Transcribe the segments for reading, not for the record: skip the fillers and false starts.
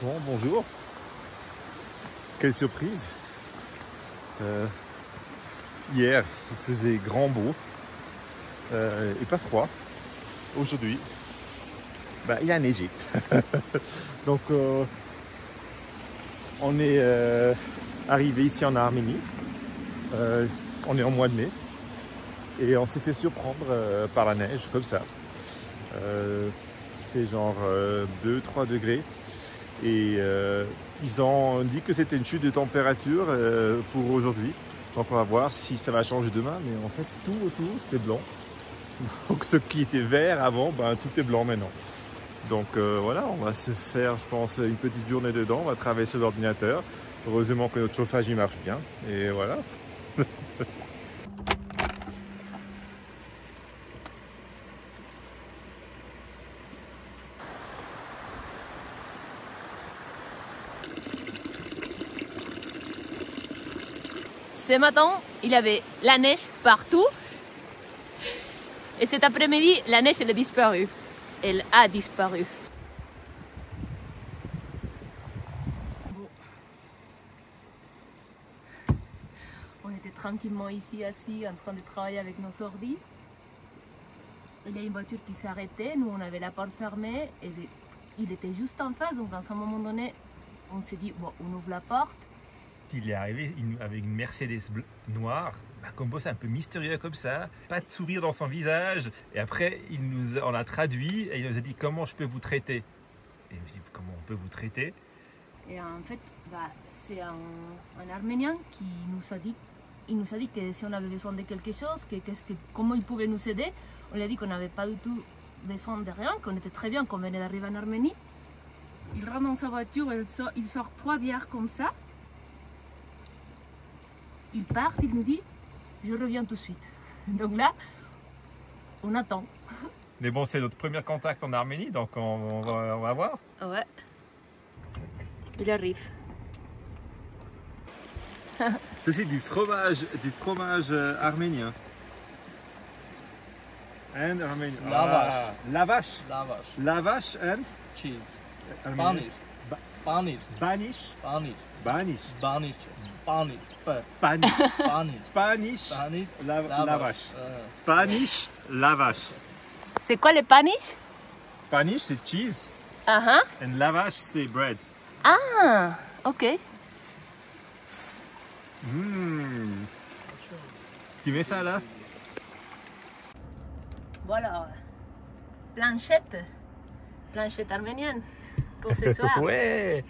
Bon, bonjour. Quelle surprise. Hier, il faisait grand beau et pas froid. Aujourd'hui, il a neigé. Donc, on est arrivé ici en Arménie. On est en mois de mai. Et on s'est fait surprendre par la neige, comme ça. Il fait genre 2-3 degrés. Et ils ont dit que c'était une chute de température pour aujourd'hui. Donc on va voir si ça va changer demain. Mais en fait, tout autour, c'est blanc. Donc ce qui était vert avant, tout est blanc maintenant. Donc voilà, on va se faire, je pense, une petite journée dedans. On va travailler sur l'ordinateur. Heureusement que notre chauffage, il marche bien. Et voilà. Ce matin, il y avait la neige partout. Et cet après-midi, la neige, elle a disparu. Elle a disparu. On était tranquillement ici, assis, en train de travailler avec nos ordi. Il y a une voiture qui s'est arrêtée. Nous, on avait la porte fermée. Et il était juste en face. Donc, à un moment donné, on s'est dit, bon, on ouvre la porte. Il est arrivé avec une Mercedes noire, un combo un peu mystérieux comme ça, pas de sourire dans son visage. Et après, on a traduit et il nous a dit comment je peux vous traiter. Et je me suis dit comment on peut vous traiter. Et en fait, c'est un Arménien qui nous a dit que si on avait besoin de quelque chose, comment il pouvait nous aider. On lui a dit qu'on n'avait pas du tout besoin de rien, qu'on était très bien, qu'on venait d'arriver en Arménie. Il rentre dans sa voiture, il sort 3 bières comme ça. Il part, il nous dit « je reviens tout de suite ». Donc là, on attend. Mais bon, c'est notre premier contact en Arménie, donc on va voir. Ouais. Il arrive. Ceci du fromage arménien. And Arménien. Lavash. Lavash. Lavash. Lavash and Cheese. Arménien. Paneer. Banish. Paneer. Banish. Paneer. Paneer. Panish. Paneer. Panish. Paneer. Lavash. Panish. Lavash. C'est quoi le panish? Panish, c'est cheese. Uh-huh. And lavash, c'est bread. Ah, ok. Tu mets ça là? Voilà. Planchette arménienne pour ce soir. Ouais.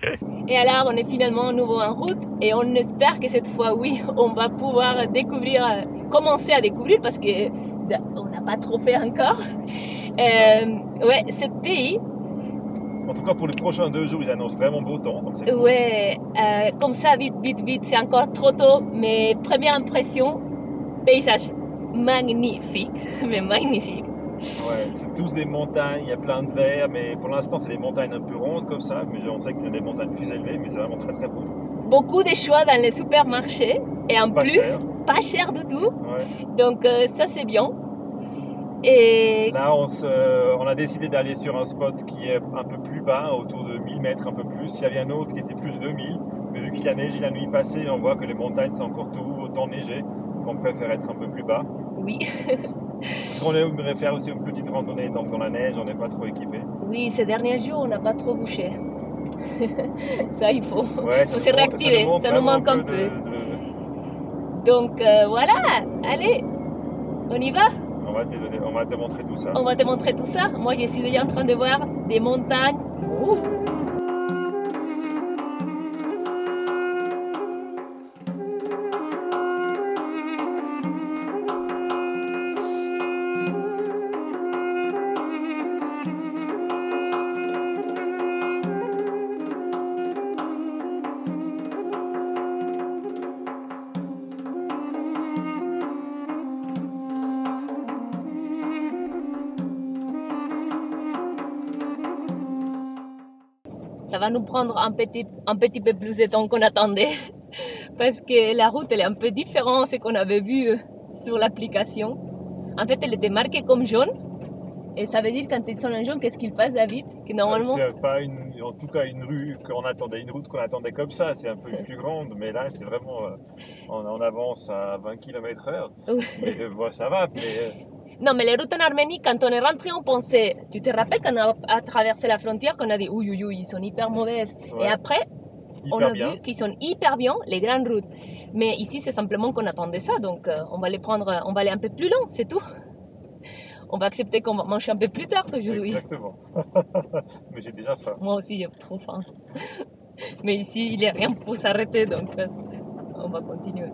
Et alors, on est finalement à nouveau en route et on espère que cette fois, oui, on va pouvoir commencer à découvrir parce que on n'a pas trop fait encore. Ouais, ce pays. En tout cas, pour les prochains 2 jours, ils annoncent vraiment beau temps. Donc cool. Ouais, comme ça, vite, c'est encore trop tôt. Mais première impression, paysage magnifique, mais magnifique. Ouais, c'est tous des montagnes, il y a plein de verre, mais pour l'instant, c'est des montagnes un peu rondes comme ça. Mais on sait qu'il y a des montagnes plus élevées, mais c'est vraiment très très beau. Beaucoup de choix dans les supermarchés et en Pas plus, cher. pas cher du tout. Ouais. Donc ça, c'est bien. Et Là, on a décidé d'aller sur un spot qui est un peu plus bas, autour de 1000 mètres, un peu plus. Il y avait un autre qui était plus de 2000, mais vu qu'il a neigé la nuit passée, on voit que les montagnes sont encore autant neigées, qu'on préfère être un peu plus bas. oui, Parce qu'on aimerait faire aussi une petite randonnée donc dans la neige, on n'est pas trop équipé. oui, ces derniers jours, on n'a pas trop bouché. Ça, il faut, Ouais, faut se réactiver, ça nous manque un peu. Donc voilà, allez, on y va. On va te montrer tout ça. On va te montrer tout ça. Moi, je suis déjà en train de voir des montagnes. Ouh. Ça va nous prendre un petit peu plus de temps qu'on attendait parce que la route elle est un peu différente de ce qu'on avait vu sur l'application. En fait, elle était marquée comme jaune. Et ça veut dire quand ils sont en jaune, qu'est-ce qu'ils passent, David? Que normalement... C'est pas une en tout cas une rue qu'on attendait, une route qu'on attendait comme ça. C'est un peu plus grande, mais là c'est vraiment on avance à 20 km/h. Mais bon, ça va. Mais, Non, mais les routes en Arménie, quand on est rentré, on pensait, tu te rappelles quand on a traversé la frontière, qu'on a dit oui, oui, oui, ils sont hyper mauvaises. Ouais. Et après, on hyper a bien. vu qu'ils sont hyper bien, les grandes routes. Mais ici, c'est simplement qu'on attendait ça, donc on va les prendre, on va aller un peu plus long, c'est tout. On va accepter qu'on va manger un peu plus tard aujourd'hui. Exactement. Mais j'ai déjà faim. Moi aussi, j'ai trop faim. Mais ici, il n'y a rien pour s'arrêter, donc on va continuer.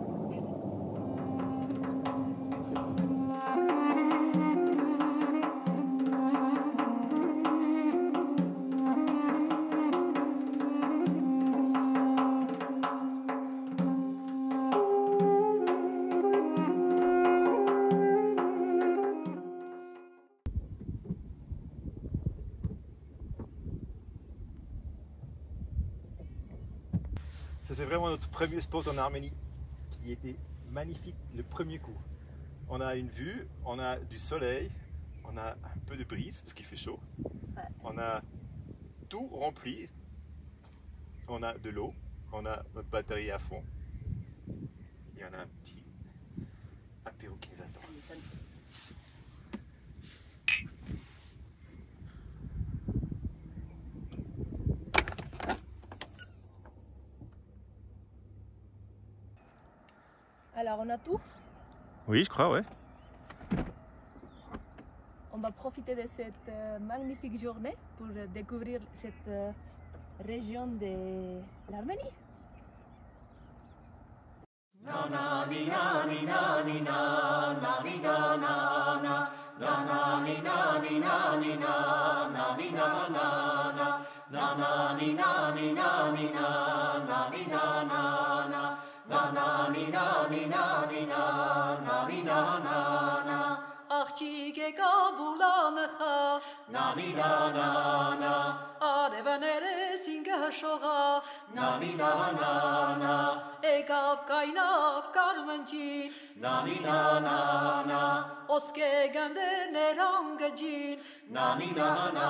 Ça c'est vraiment notre premier spot en Arménie qui était magnifique le premier coup. On a une vue, on a du soleil, on a un peu de brise parce qu'il fait chaud. Ouais. On a tout rempli. On a de l'eau, on a notre batterie à fond. Et on a un petit apéro qui nous attend. Alors, on a tout. Oui, je crois, ouais. On va profiter de cette magnifique journée pour découvrir cette région de l'Arménie. Աղջիկ եկա բուլանխա նանի նանա արևներես ինքը հշողա նանի նանա եկավ կայնավ կարմնջին նանի նանա ոսկե գնդերներ անգջին նանի նանա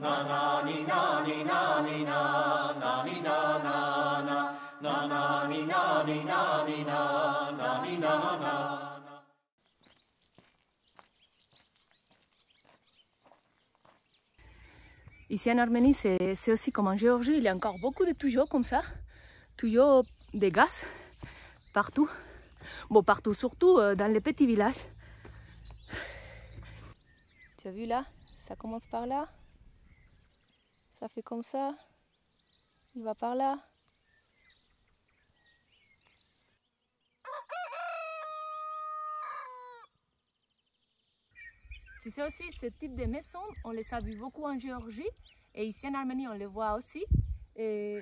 նանանի նանի նանի նանի նանա նանանի նանի նանի նանի նանա. Ici en Arménie, c'est aussi comme en Géorgie, il y a encore beaucoup de tuyaux comme ça, tuyaux de gaz, partout. Bon, partout, surtout dans les petits villages. Tu as vu là, ça commence par là, ça fait comme ça, il va par là. Tu sais aussi, ce type de maisons, on les a vu beaucoup en Géorgie et ici en Arménie, on les voit aussi. Et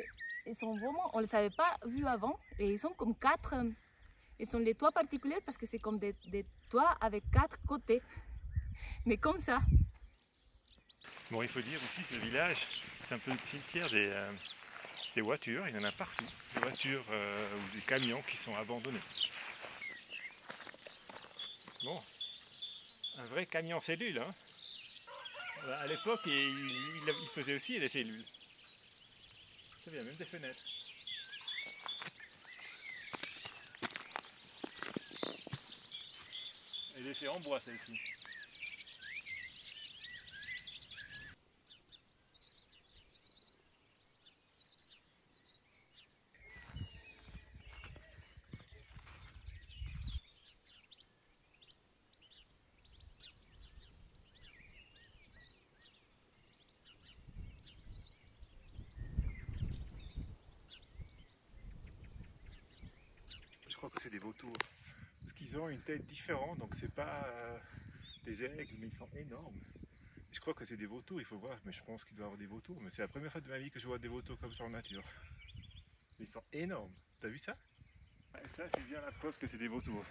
ils sont vraiment, on ne les avait pas vus avant et ils sont comme quatre. Ils sont des toits particuliers parce que c'est comme des toits avec quatre côtés. Mais comme ça. Bon, il faut dire aussi, ce village, c'est un peu le cimetière des voitures. Il y en a partout. Des voitures ou des camions qui sont abandonnés. Bon. Un vrai camion cellule, hein. À l'époque, il faisait aussi des cellules. C'est bien, même des fenêtres. Elle est faite en bois, celle-ci. Je crois que c'est des vautours. Parce qu'ils ont une tête différente, donc c'est pas des aigles, mais ils sont énormes. Je crois que c'est des vautours, il faut voir, mais je pense qu'il doit y avoir des vautours. Mais c'est la première fois de ma vie que je vois des vautours comme ça en nature. Ils sont énormes. T'as vu ça? Et ça, c'est bien la preuve que c'est des vautours.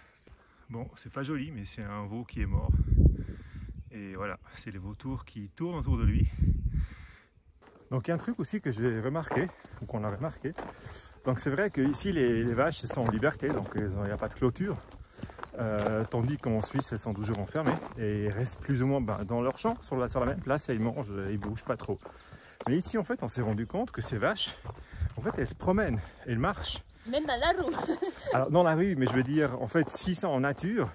Bon, c'est pas joli, mais c'est un veau qui est mort. Et voilà, c'est les vautours qui tournent autour de lui. Donc il y a un truc aussi que j'ai remarqué, ou qu'on a remarqué. Donc c'est vrai qu'ici les vaches sont en liberté, donc il n'y a pas de clôture. Tandis qu'en Suisse elles sont toujours enfermées et restent plus ou moins dans leur champ, sur la même place, et ils mangent, ils ne bougent pas trop. Mais ici, en fait, on s'est rendu compte que ces vaches, en fait, elles se promènent, elles marchent. Même dans la rue. Alors, dans la rue, mais je veux dire, en fait, s'ils sont en nature,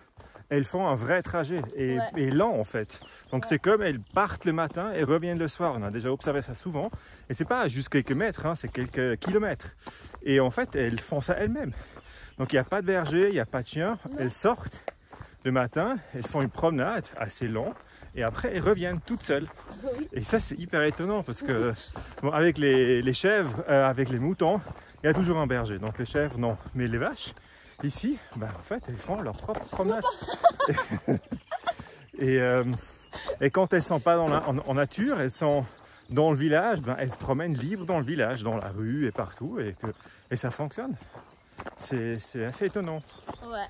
elles font un vrai trajet et lent, en fait. Donc, c'est comme elles partent le matin et reviennent le soir. On a déjà observé ça souvent. Et c'est pas juste quelques mètres, hein, c'est quelques kilomètres. Et en fait, elles font ça elles-mêmes. Donc, il n'y a pas de berger, il n'y a pas de chien. Elles sortent le matin, elles font une promenade assez longue. Et après, elles reviennent toutes seules. Oui. Et ça, c'est hyper étonnant parce que bon, avec les chèvres, avec les moutons, il y a toujours un berger. Donc les chèvres, non. Mais les vaches, ici, ben, en fait, elles font leur propre promenade. et quand elles ne sont pas en nature, elles sont dans le village, ben, elles se promènent libres dans le village, dans la rue et partout. Et ça fonctionne. C'est assez étonnant. Ouais.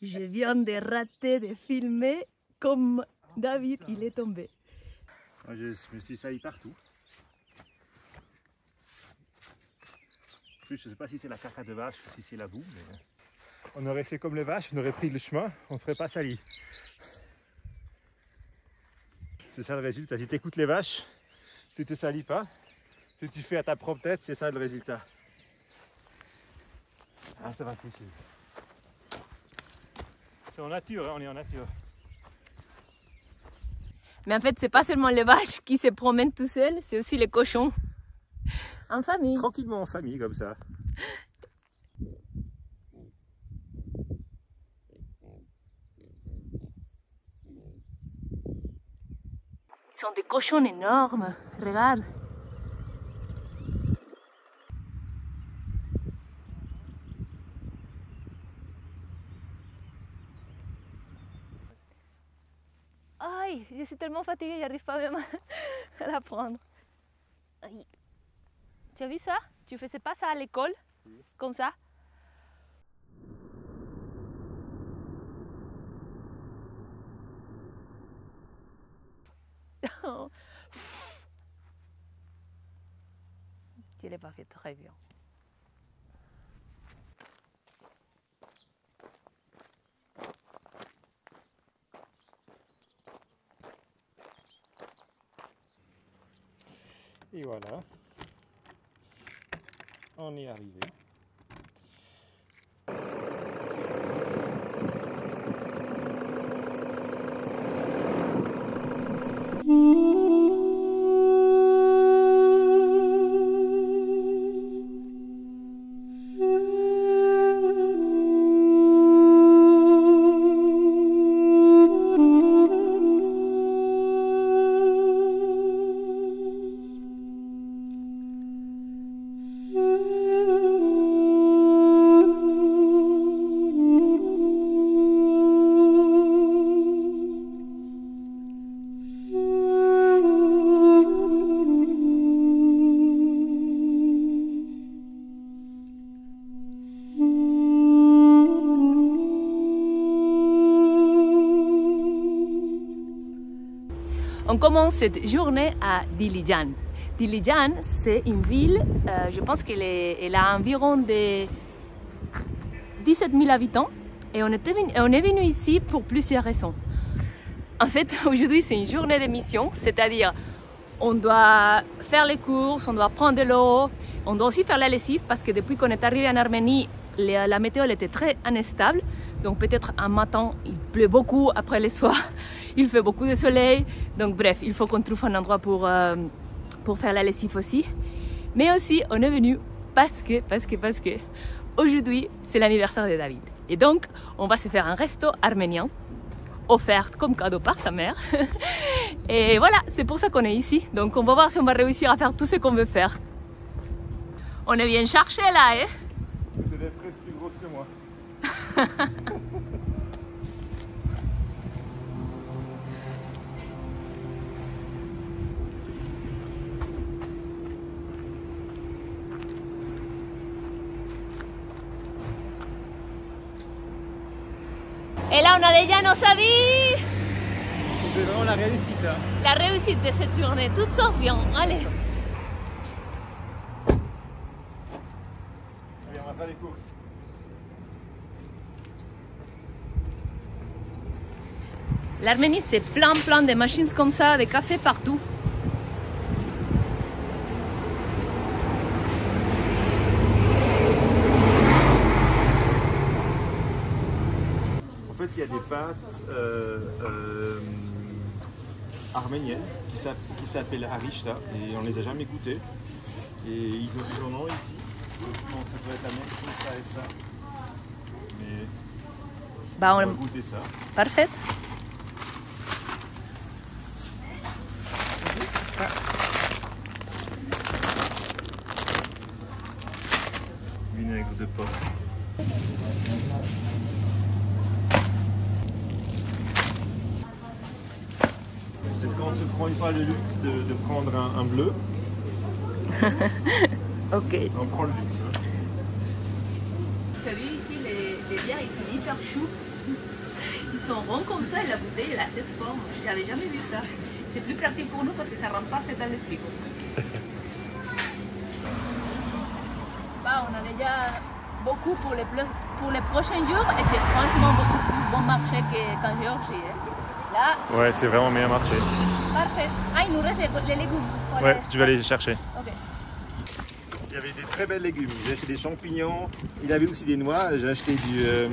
Je viens de rater de filmer comme David, il est tombé. Moi, je me suis sali partout. En plus, je ne sais pas si c'est la caca de vache ou si c'est la boue, mais on aurait fait comme les vaches, on aurait pris le chemin, on ne serait pas sali. C'est ça le résultat. Si tu écoutes les vaches, tu ne te salis pas. Si tu fais à ta propre tête, c'est ça le résultat. Ah, ça va sécher. C'est en nature, hein, on est en nature. Mais en fait, c'est pas seulement les vaches qui se promènent tout seuls, c'est aussi les cochons. En famille. Tranquillement en famille, comme ça. Ils sont des cochons énormes, regarde. Aïe, je suis tellement fatiguée, j'arrive pas même à la prendre. Aïe. Tu as vu ça? Tu faisais pas ça à l'école? Oui. Comme ça? Tu l'as pas fait très bien. Et voilà, on est arrivé. On commence cette journée à Dilijan. Dilijan, c'est une ville, je pense qu'elle a environ 17 000 habitants et on est venu ici pour plusieurs raisons. En fait, aujourd'hui, c'est une journée de mission, c'est-à-dire on doit faire les courses, on doit prendre de l'eau, on doit aussi faire la lessive parce que depuis qu'on est arrivé en Arménie, la météo elle était très instable. Donc peut-être un matin, il pleut beaucoup, après le soir, il fait beaucoup de soleil. Donc bref, il faut qu'on trouve un endroit pour faire la lessive aussi. Mais aussi, on est venu parce que aujourd'hui, c'est l'anniversaire de David. Et donc, on va se faire un resto arménien, offert comme cadeau par sa mère. Et voilà, c'est pour ça qu'on est ici. Donc on va voir si on va réussir à faire tout ce qu'on veut faire. On est bien cherché là, hein? Elle est presque plus grosse que moi. Et là, on a déjà nos avis. C'est vraiment la réussite. Hein. La réussite de cette journée, tout sort bien. Allez. Allez, on va faire les courses. L'Arménie, c'est plein de machines comme ça, de café partout. En fait, il y a des pâtes arméniennes qui s'appellent Arishta et on les a jamais goûtées. Et ils en ont ici. Je pense que ça doit être la même chose, ça et ça. Mais Bah, on va goûter ça. Parfait. Vinaigre de porc. Est-ce qu'on se prend une fois le luxe de prendre un bleu? Ok. On prend le luxe. Hein. Tu as vu ici, les bières, ils sont hyper chauds. Ils sont ronds comme ça et la bouteille, elle a cette forme. J'avais jamais vu ça. C'est plus pratique pour nous parce que ça rentre parfait dans le frigo. Bah, on a déjà beaucoup pour les prochains jours et c'est franchement beaucoup plus bon marché qu'en Géorgie. Hein. Là, Ouais, c'est vraiment meilleur marché. parfait. Ah, il nous reste les légumes. Ouais, tu vas aller les chercher. Ok. Il y avait des très belles légumes. J'ai acheté des champignons. Il avait aussi des noix. J'ai acheté du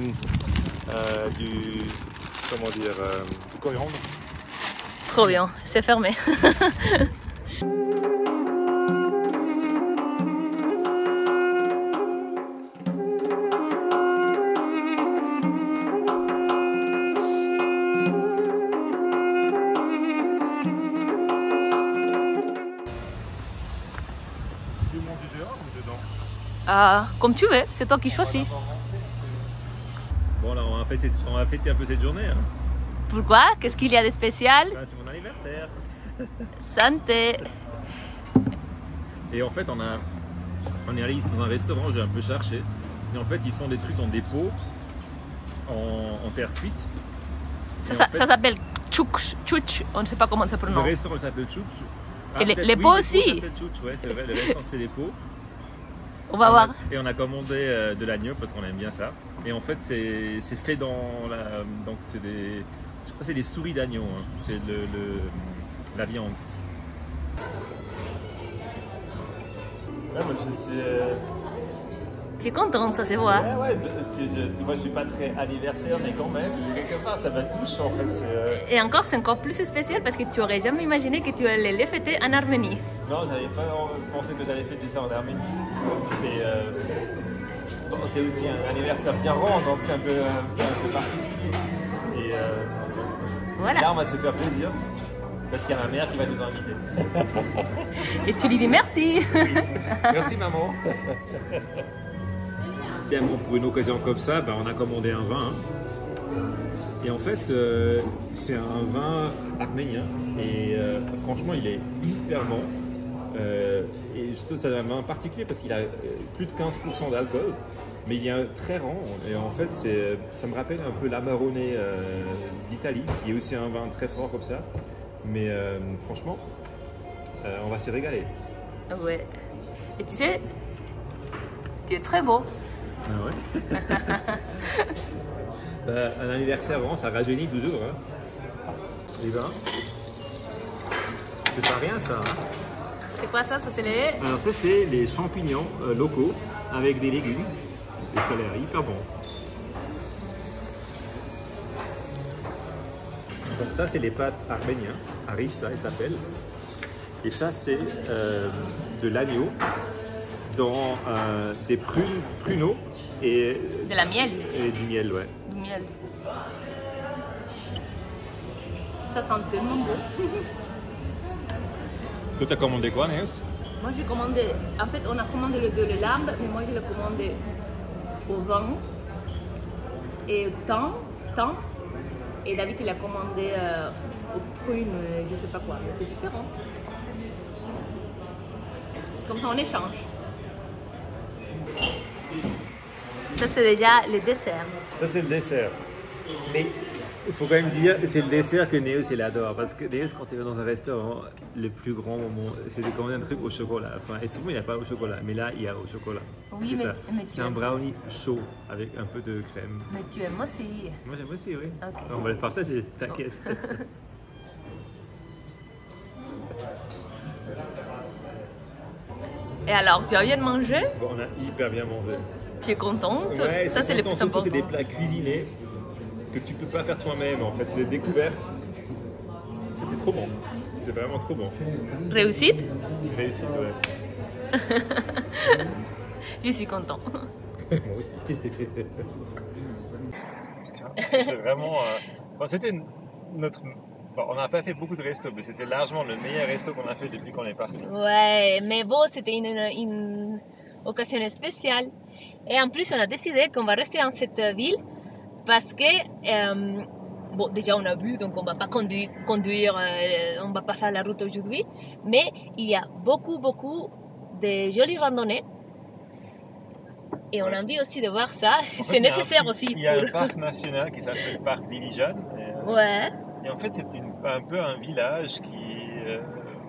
coriandre. Trop bien, c'est fermé. Comme tu veux, c'est toi qui choisis. Bon, là, on va fêter un peu cette journée. Hein. Pourquoi? Qu'est-ce qu'il y a de spécial? C'est mon anniversaire. Santé. Et en fait, on est allé ici dans un restaurant, j'ai un peu cherché. Et en fait, ils font des trucs en dépôt, en terre cuite. Ça En fait, s'appelle tchouch, on ne sait pas comment ça le prononce. restaurant s'appelle Tchouch. Et les peut-être, pots le aussi. s'appelle Tchouch, ouais, c'est vrai, le restaurant c'est les pots. On va voir. Et on a commandé de l'agneau parce qu'on aime bien ça. Et en fait, c'est fait dans la. Donc, c'est des. Je crois que c'est des souris d'agneau. Hein. C'est la viande. Ouais, moi, je suis. Tu es content, ça se voit. Ouais, moi je suis pas très anniversaire, mais quand même, quelque part, ça me touche en fait. Et encore, c'est encore plus spécial parce que tu aurais jamais imaginé que tu allais les fêter en Arménie. Non, j'avais pas pensé que j'allais fêter ça en Arménie. Mais bon, c'est aussi un anniversaire bien rond, donc c'est un peu particulier. Et Voilà. là, on va se faire plaisir. Parce qu'il y a ma mère qui va nous inviter. Et tu lui dis merci. Merci maman. Bien, bon, pour une occasion comme ça, ben, on a commandé un vin. Hein. Et en fait, c'est un vin arménien. Et franchement, il est hyper bon. Et c'est un vin particulier parce qu'il a plus de 15% d'alcool. Mais il est très rond. Et en fait, ça me rappelle un peu l'Amarone d'Italie, qui est aussi un vin très fort comme ça. Mais franchement, on va s'y régaler. Ouais. Et tu sais, tu es très beau. Ah ouais. Un anniversaire, vraiment, ça rajeunit toujours. Hein. Les vins. C'est pas rien ça. Hein. C'est quoi ça? Ça c'est les... Alors ça c'est les champignons locaux avec des légumes. Et ça a l'air hyper bon. Donc ça c'est les pâtes arméniennes, Arista elles s'appellent. Et ça c'est de l'agneau dans des pruneaux et De la miel. Et du miel, ouais. Du miel. Ça sent tellement bon. Toi t'as commandé quoi, Néos? Moi j'ai commandé, en fait on a commandé le lambe, mais moi je l'ai commandé au vin et au thym. Et David il a commandé aux prunes, je sais pas quoi, mais c'est différent. Comme ça on échange. Ça c'est déjà le dessert. Ça c'est le dessert. Mais Il faut quand même dire, c'est le dessert que Néus il adore. Parce que Néus, quand il va dans un restaurant, le plus grand moment, c'est de commander un truc au chocolat. Enfin, et souvent il n'y a pas au chocolat, mais là il y a au chocolat. Oui, c'est ça. mais C'est un brownie chaud avec un peu de crème. Mais tu aimes aussi. Moi j'aime aussi, oui. Ok. On va le partager, t'inquiète. Et alors, tu as bien mangé? Bon, on a hyper bien mangé. Tu es contente? Ouais, Ça, c'est le plus surtout, important. c'est des plats cuisinés que tu peux pas faire toi-même en fait. C'est des découvertes. C'était trop bon. C'était vraiment trop bon. Réussite? Réussite, ouais. Je suis content. Moi aussi. C'était vraiment. Bon, c'était notre. Bon, on n'a pas fait beaucoup de restos, mais c'était largement le meilleur resto qu'on a fait depuis qu'on est parti. Ouais, mais bon, c'était une occasion spéciale. Et en plus, on a décidé qu'on va rester dans cette ville parce que, bon, déjà on a vu, donc on ne va pas conduire, on ne va pas faire la route aujourd'hui, mais il y a beaucoup de jolies randonnées. Et on a envie aussi de voir ça. C'est nécessaire aussi. Il y a un parc national qui s'appelle le parc d'Ilijan. Ouais. Et en fait, c'est un peu un village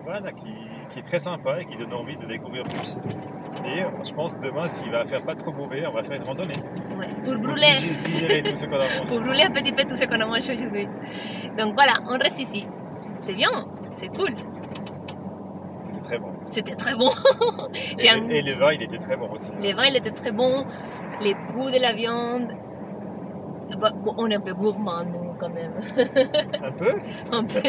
voilà, qui est très sympa et qui donne envie de découvrir plus. Et je pense que demain, s'il va faire pas trop mauvais, on va faire une randonnée. Ouais, pour brûler. Digérer tout ce qu'on a mangé. Pour brûler un petit peu tout ce qu'on a mangé aujourd'hui. Donc voilà, on reste ici. C'est bien, c'est cool. C'était très bon. C'était très bon. Et le vin, il était très bon aussi. Le vin, il était très bon. Les goûts de la viande. Bon, on est un peu gourmand, nous, quand même. Un peu? Un peu.